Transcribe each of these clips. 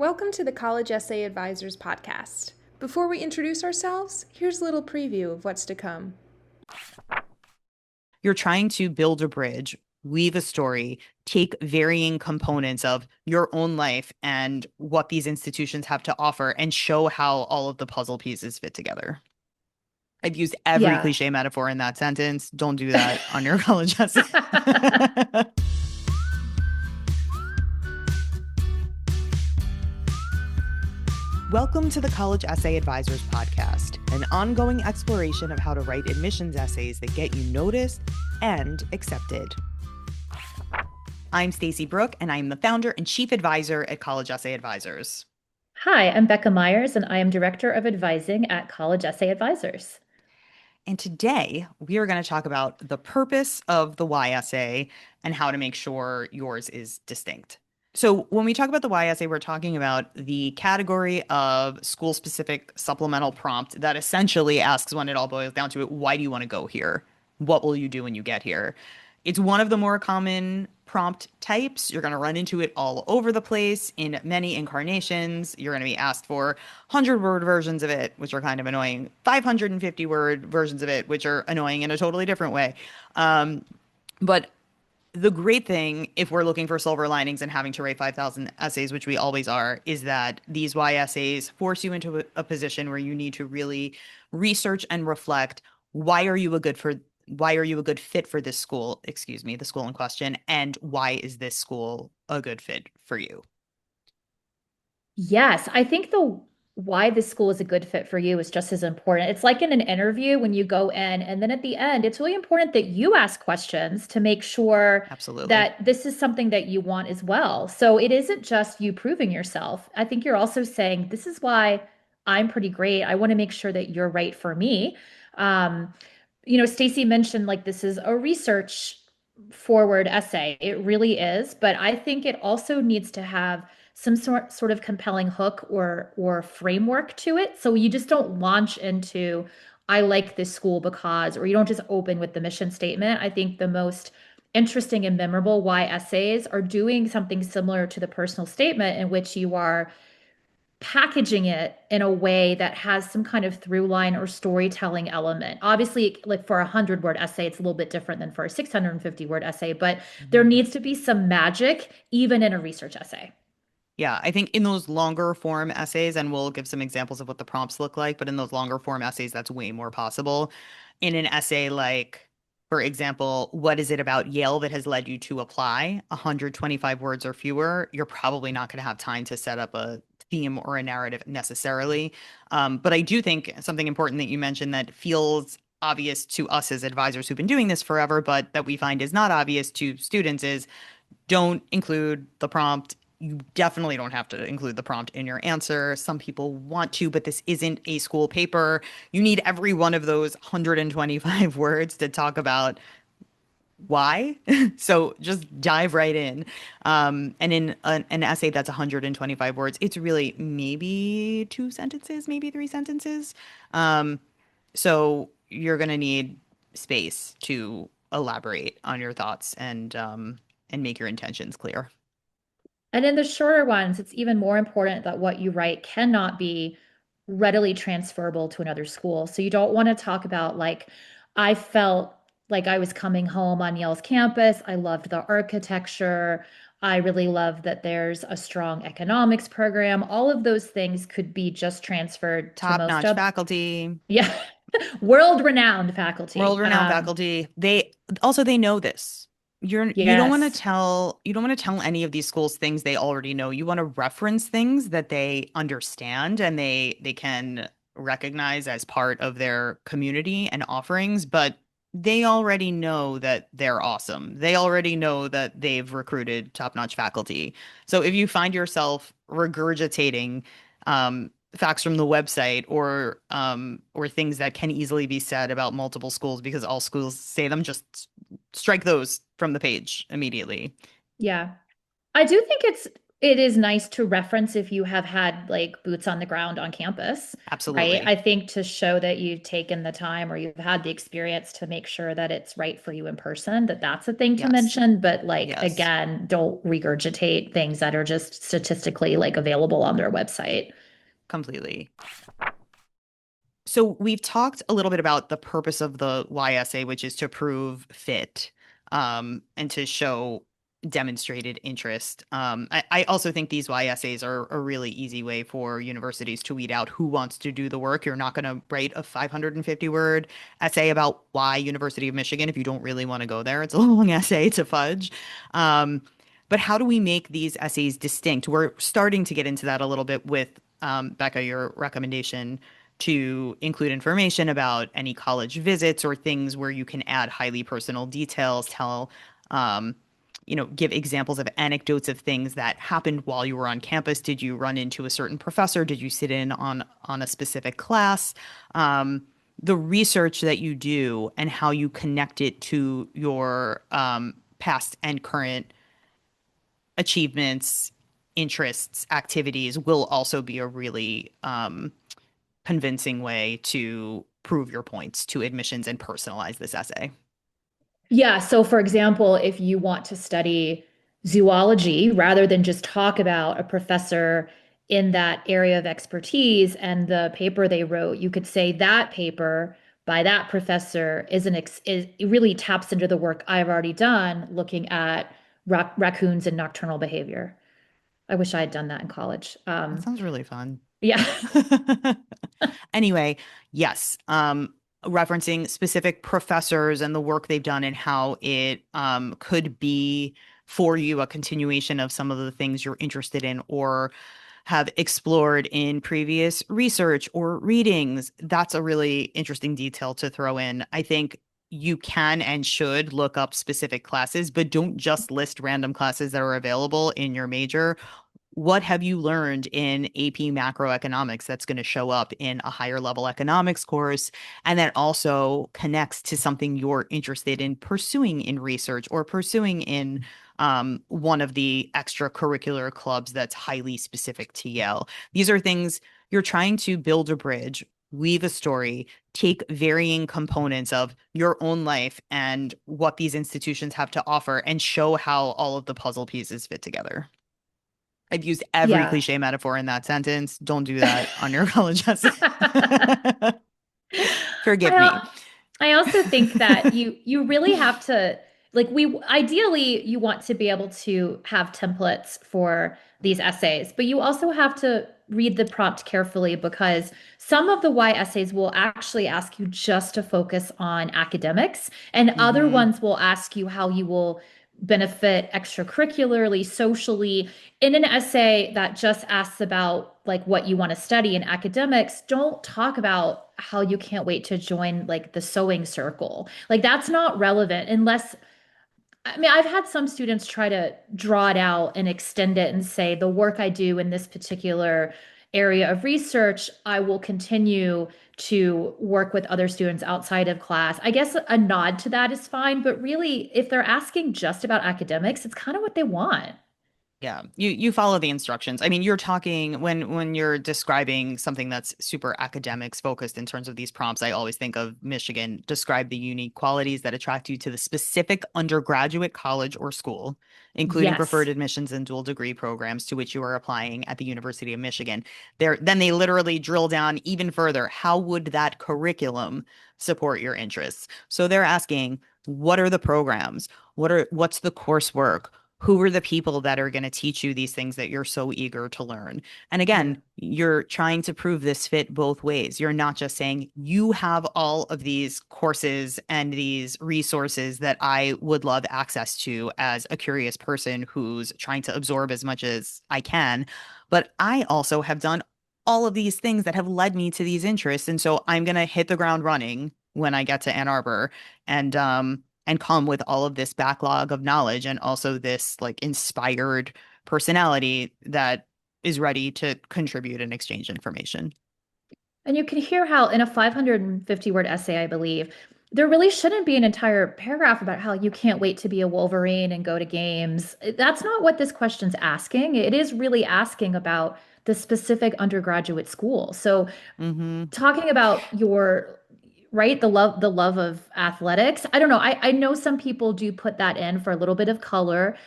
Welcome to the College Essay Advisors podcast. Before we introduce ourselves, here's a little preview of what's to come. You're trying to build a bridge, weave a story, take varying components of your own life and what these institutions have to offer, and show how all of the puzzle pieces fit together. I've used every Yeah. cliche metaphor in that sentence. Don't do that on your college essay. Welcome to the College Essay Advisors podcast, an ongoing exploration of how to write admissions essays that get you noticed and accepted. I'm Stacey Brooke, and I'm the founder and chief advisor at College Essay Advisors. Hi, I'm Becca Myers, and I am Director of Advising at College Essay Advisors. And today we are going to talk about the purpose of the Y essay and how to make sure yours is distinct. So when we talk about the Y essay, we're talking about the category of school-specific supplemental prompt that essentially asks, when it all boils down to it, why do you want to go here? What will you do when you get here? It's one of the more common prompt types. You're going to run into it all over the place in many incarnations. You're going to be asked for 100-word versions of it, which are kind of annoying, 550-word versions of it, which are annoying in a totally different way. But the great thing, if we're looking for silver linings and having to write 5,000 essays, which we always are, is that these Y essays force you into a position where you need to really research and reflect. Why are you a good fit for this school, the school in question, and why is this school a good fit for you? Yes, I think the why this school is a good fit for you is just as important. It's like in an interview when you go in, and then at the end, it's really important that you ask questions to make sure Absolutely. that this is something that you want as well. So it isn't just you proving yourself. I think you're also saying, this is why I'm pretty great. I want to make sure that you're right for me. Um, Stacey mentioned like this is a research forward essay. It really is, but I think it also needs to have some sort of compelling hook or framework to it. So you just don't launch into I like this school because, or you don't just open with the mission statement. I think the most interesting and memorable why essays are doing something similar to the personal statement in which you are packaging it in a way that has some kind of through line or storytelling element. Obviously, like for a 100-word essay, it's a little bit different than for a 650-word essay, but there Mhm. needs to be some magic even in a research essay. Yeah, I think in those longer form essays, and we'll give some examples of what the prompts look like, but in those longer form essays, that's way more possible. In an essay like, for example, what is it about Yale that has led you to apply? 125 words or fewer, you're probably not going to have time to set up a theme or a narrative necessarily. But I do think something important that you mentioned that feels obvious to us as advisors who've been doing this forever, but that we find is not obvious to students is don't include the prompt. You definitely don't have to include the prompt in your answer. Some people want to, but this isn't a school paper. You need every one of those 125 words to talk about why. So just dive right in. And in an essay that's 125 words, it's really maybe 2 sentences, maybe 3 sentences. Um, so you're going to need space to elaborate on your thoughts and make your intentions clear. And in the shorter ones, it's even more important that what you write cannot be readily transferable to another school. So you don't want to talk about like, I felt like I was coming home on Yale's campus. I loved the architecture. I really love that there's a strong economics program. All of those things could be just transferred to most Top-notch of, faculty, yeah, world-renowned faculty. world-renowned faculty. They know this. You don't want to Yes. tell any of these schools things they already know. You want to reference things that they understand and they can recognize as part of their community and offerings, but they already know that they're awesome. They already know that they've recruited top-notch faculty. So if you find yourself regurgitating facts from the website or things that can easily be said about multiple schools because all schools say them, just strike those from the page immediately. Yeah. I do think it's It is nice to reference if you have had like boots on the ground on campus, right? Absolutely. I think to show that you've taken the time or you've had the experience to make sure that it's right for you in person, that that's a thing to Yes. mention. But like, Yes. again, don't regurgitate things that are just statistically like available on their website. Completely. So we've talked a little bit about the purpose of the YSA, which is to prove fit, and to show demonstrated interest. I also think these YSAs are a really easy way for universities to weed out who wants to do the work. You're not going to write a 550 word essay about why University of Michigan if you don't really want to go there. It's a long essay to fudge. Um, but how do we make these essays distinct? We're starting to get into that a little bit with Becca, your recommendation to include information about any college visits or things where you can add highly personal details, um, give examples of anecdotes of things that happened while you were on campus. Did you run into a certain professor? Did you sit in on a specific class? The research that you do and how you connect it to your past and current achievements, interests, activities will also be a really convincing way to prove your points to admissions and personalize this essay. Yeah. So, for example, if you want to study zoology rather than just talk about a professor in that area of expertise and the paper they wrote, you could say that paper by that professor is it really taps into the work I've already done looking at raccoons and nocturnal behavior. I wish I had done that in college. That sounds really fun. Yeah. Anyway, yes, referencing specific professors and the work they've done and how it could be for you a continuation of some of the things you're interested in or have explored in previous research or readings. That's a really interesting detail to throw in. I think you can and should look up specific classes, but don't just list random classes that are available in your major. What have you learned in AP macroeconomics that's going to show up in a higher level economics course? And that also connects to something you're interested in pursuing in research or pursuing in one of the extracurricular clubs that's highly specific to Yale. These are things you're trying to build a bridge, weave a story, take varying components of your own life and what these institutions have to offer, and show how all of the puzzle pieces fit together. I've used every Yeah. cliche metaphor in that sentence. Don't do that on your college essay. Forgive me. I I also think that you really have to like we ideally you want to be able to have templates for these essays, but you also have to read the prompt carefully because some of the Y essays will actually ask you just to focus on academics, and other Hmm. ones will ask you how you will benefit extracurricularly, socially. In an essay that just asks about like what you want to study in academics, don't talk about how you can't wait to join like the sewing circle. Like that's not relevant unless I mean, I've had some students try to draw it out and extend it and say the work I do in this particular area of research, I will continue to work with other students outside of class. I guess a nod to that is fine, but really, if they're asking just about academics, it's kind of what they want. Yeah, you follow the instructions. I mean, you're talking when you're describing something that's super academics focused in terms of these prompts, I always think of Michigan. Describe the unique qualities that attract you to the specific undergraduate college or school, including preferred Yes. admissions and dual degree programs to which you are applying at the University of Michigan. Then they literally drill down even further. How would that curriculum support your interests? So they're asking, what are the programs? What's the coursework? Who are the people that are going to teach you these things that you're so eager to learn? And Yeah. again, you're trying to prove this fit both ways. You're not just saying you have all of these courses and these resources that I would love access to as a curious person who's trying to absorb as much as I can, but I also have done all of these things that have led me to these interests. And so I'm going to hit the ground running when I get to Ann Arbor. And come with all of this backlog of knowledge and also this like inspired personality that is ready to contribute and exchange information. And you can hear how in a 550 word essay, I believe, There really shouldn't be an entire paragraph about how you can't wait to be a Wolverine and go to games. That's not what this question's asking. It is really asking about the specific undergraduate school. So Mm-hmm. talking about your right, the love of athletics. I don't know. I know some people do put that in for a little bit of color.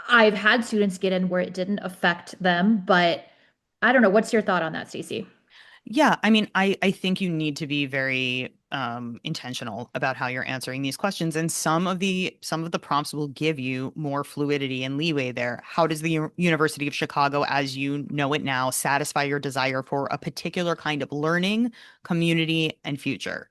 I've had students get in where it didn't affect them, but I don't know. What's your thought on that, Stacey? Yeah, I mean, I think you need to be very intentional about how you're answering these questions, and some of the prompts will give you more fluidity and leeway there. How does the University of Chicago, as you know it now, satisfy your desire for a particular kind of learning, community, and future?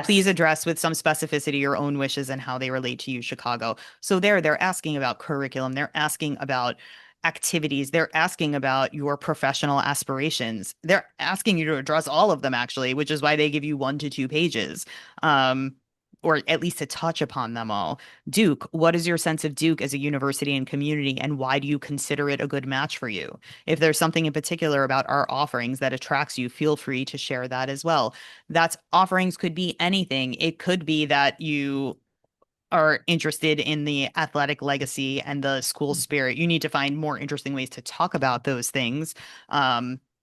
Please Yes. address with some specificity your own wishes and how they relate to you, Chicago. So there, they're asking about curriculum, they're asking about activities, they're asking about your professional aspirations. They're asking you to address all of them, actually, which is why they give you 1 to 2 pages. Um, or at least to touch upon them all. Duke, what is your sense of Duke as a university and community, and why do you consider it a good match for you? If there's something in particular about our offerings that attracts you, feel free to share that as well. That's offerings could be anything. It could be that you are interested in the athletic legacy and the school spirit. You need to find more interesting ways to talk about those things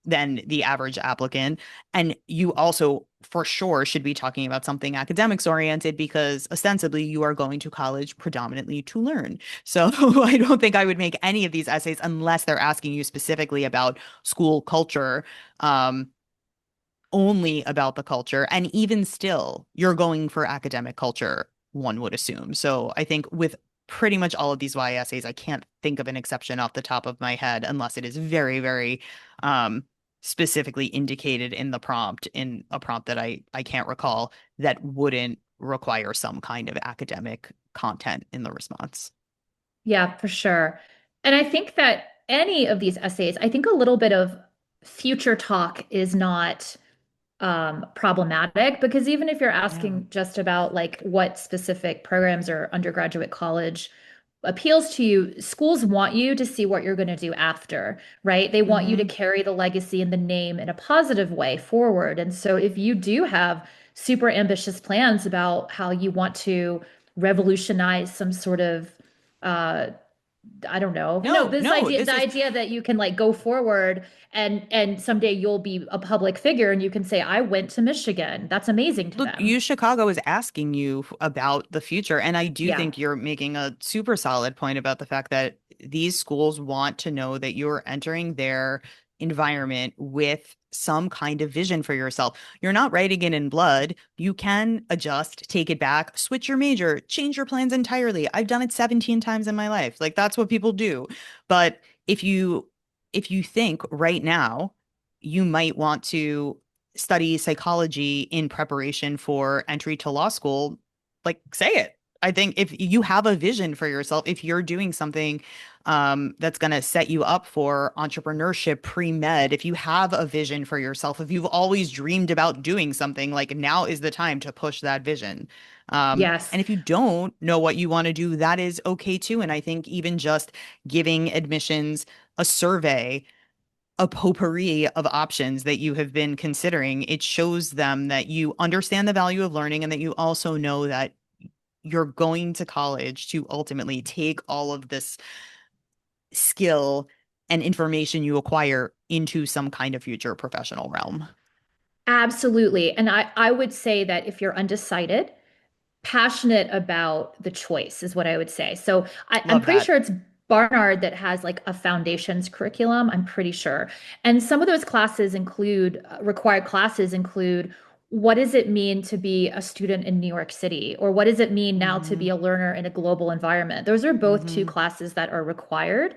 than the average applicant. And you also, for sure, should be talking about something academics oriented because ostensibly you are going to college predominantly to learn. So I don't think I would make any of these essays unless they're asking you specifically about school culture. Only about the culture. And even still, you're going for academic culture, one would assume. So I think with pretty much all of these Y essays, I can't think of an exception off the top of my head unless it is very, very um, specifically indicated in the prompt, in a prompt that I can't recall, that wouldn't require some kind of academic content in the response. Yeah, for sure. And I think that any of these essays, I think a little bit of future talk is not problematic because even if you're Yeah. asking just about like what specific programs or undergraduate college appeals to you, schools want you to see what you're going to do after, right? They want you to Mm-hmm. carry the legacy and the name in a positive way forward. And so if you do have super ambitious plans about how you want to revolutionize some sort of uh I don't know. No, This no, idea, this the is idea that you can like go forward and someday you'll be a public figure and you can say, I went to Michigan. That's amazing to Look, them. U Chicago is asking you about the future. And I do Yeah. think you're making a super solid point about the fact that these schools want to know that you're entering their environment with some kind of vision for yourself. You're not writing it in blood. You can adjust, take it back, switch your major, change your plans entirely. I've done it 17 times in my life. Like that's what people do. But if you if you think right now you might want to study psychology in preparation for entry to law school, like say it. I think if you have a vision for yourself, if you're doing something that's going to set you up for entrepreneurship pre-med, if you have a vision for yourself, if you've always dreamed about doing something, like now is the time to push that vision. Yes. And if you don't know what you want to do, that is okay too. And I think even just giving admissions a survey, a potpourri of options that you have been considering, it shows them that you understand the value of learning and that you also know that you're going to college to ultimately take all of this skill and information you acquire into some kind of future professional realm. Absolutely. And I would say that if you're undecided, passionate about the choice is what I would say. So I'm Love pretty that. sure it's Barnard that has like a foundations curriculum. I'm pretty sure. And some of those classes include required classes include what does it mean to be a student in New York City? Or what does it mean now to be Mm-hmm. a learner in a global environment? Those are both two Mm-hmm. classes that are required.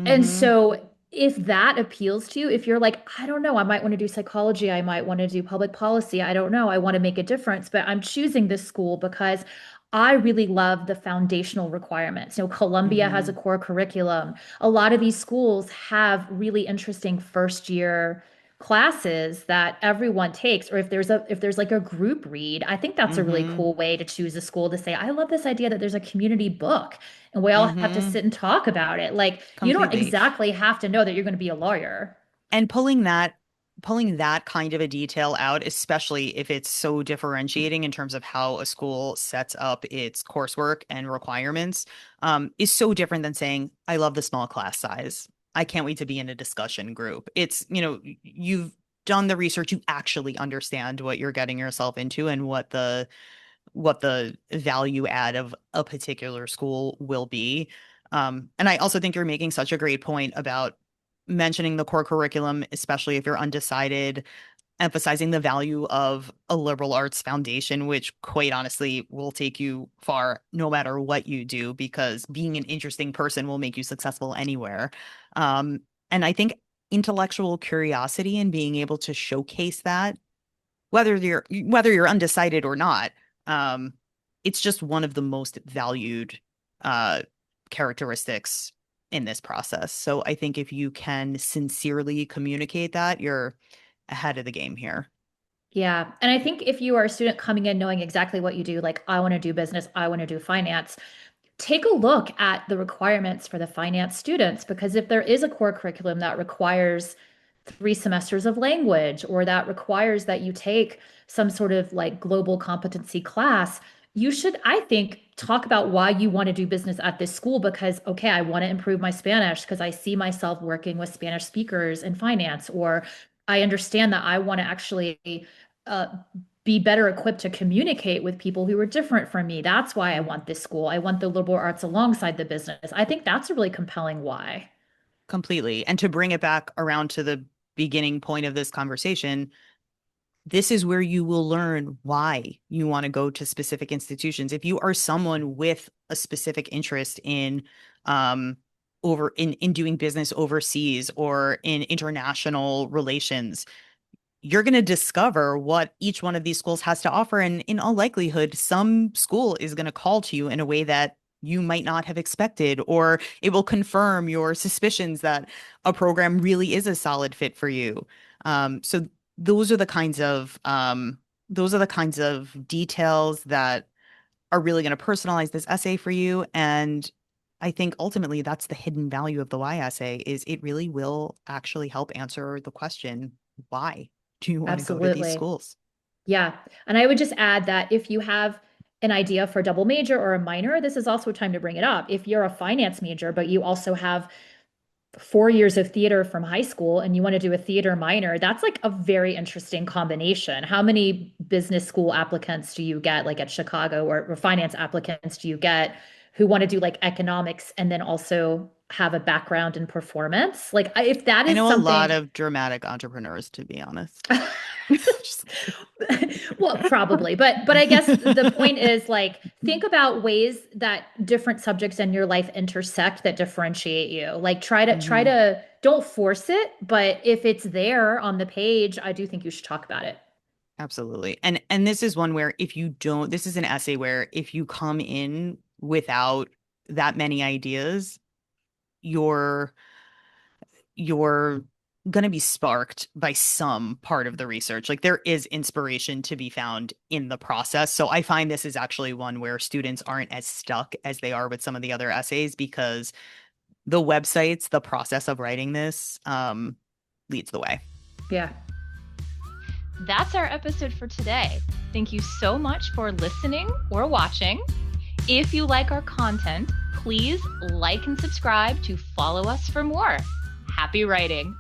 And Mm-hmm. so if that appeals to you, if you're like, I don't know, I might want to do psychology, I might want to do public policy, I don't know, I want to make a difference, but I'm choosing this school because I really love the foundational requirements. Columbia has a Mm-hmm. core curriculum. A lot of these schools have really interesting first year classes that everyone takes, or if there's like a group read. I think that's a really Mm-hmm. cool way to choose a school to say, I love this idea that there's a community book and we all have to Mm-hmm. sit and talk about it. Like, you don't Completely. exactly have to know that you're going to be a lawyer. And pulling that pulling that kind of a detail out, especially if it's so differentiating in terms of how a school sets up its coursework and requirements, is so different than saying, I love the small class size. I can't wait to be in a discussion group. It's, you've done the research, you actually understand what you're getting yourself into and what the value add of a particular school will be. And I also think you're making such a great point about mentioning the core curriculum, especially if you're undecided, emphasizing the value of a liberal arts foundation, which quite honestly will take you far no matter what you do, because being an interesting person will make you successful anywhere. And I think intellectual curiosity and being able to showcase that, whether you're undecided or not, um, it's just one of the most valued uh, characteristics in this process. So I think if you can sincerely communicate that, you're ahead of the game here. Yeah. And I think if you are a student coming in knowing exactly what you do, like, I want to do business, I want to do finance, take a look at the requirements for the finance students, because if there is a core curriculum that requires 3 semesters of language, or that requires that you take some sort of like global competency class, you should, I think, talk about why you want to do business at this school. Because, okay, I want to improve my Spanish because I see myself working with Spanish speakers in finance, or I understand that I want to actually uh, be better equipped to communicate with people who are different from me. That's why I want this school. I want the liberal arts alongside the business. I think that's a really compelling why. Completely. And to bring it back around to the beginning point of this conversation, this is where you will learn why you want to go to specific institutions. If you are someone with a specific interest in in doing business overseas or in international relations, you're going to discover what each one of these schools has to offer. And in all likelihood, some school is going to call to you in a way that you might not have expected, or it will confirm your suspicions that a program really is a solid fit for you. So those are the kinds of details that are really going to personalize this essay for you. And I think ultimately that's the hidden value of the why essay, is it really will actually help answer the question, why do you want to go to these Absolutely. schools? Yeah. And I would just add that if you have an idea for a double major or a minor, this is also a time to bring it up. If you're a finance major, but you also have 4 years of theater from high school and you want to do a theater minor, that's like a very interesting combination. How many business school applicants do you get, like at Chicago, or finance applicants do you get who want to do like economics and then also have a background in performance? Like, if that I is know a lot something. of dramatic entrepreneurs, to be honest. Just Well, probably, but I guess the point is, like, think about ways that different subjects in your life intersect that differentiate you. Like, try Mhm. to don't force it, but if it's there on the page, I do think you should talk about it. Absolutely. And this is one where if you don't, this is an essay where if you come in without that many ideas, you're you're going to be sparked by some part of the research. Like there is inspiration to be found in the process. So I find this is actually one where students aren't as stuck as they are with some of the other essays, because the websites, the process of writing this leads the way. Yeah. That's our episode for today. Thank you so much for listening or watching. If you like our content, please like and subscribe to follow us for more. Happy writing!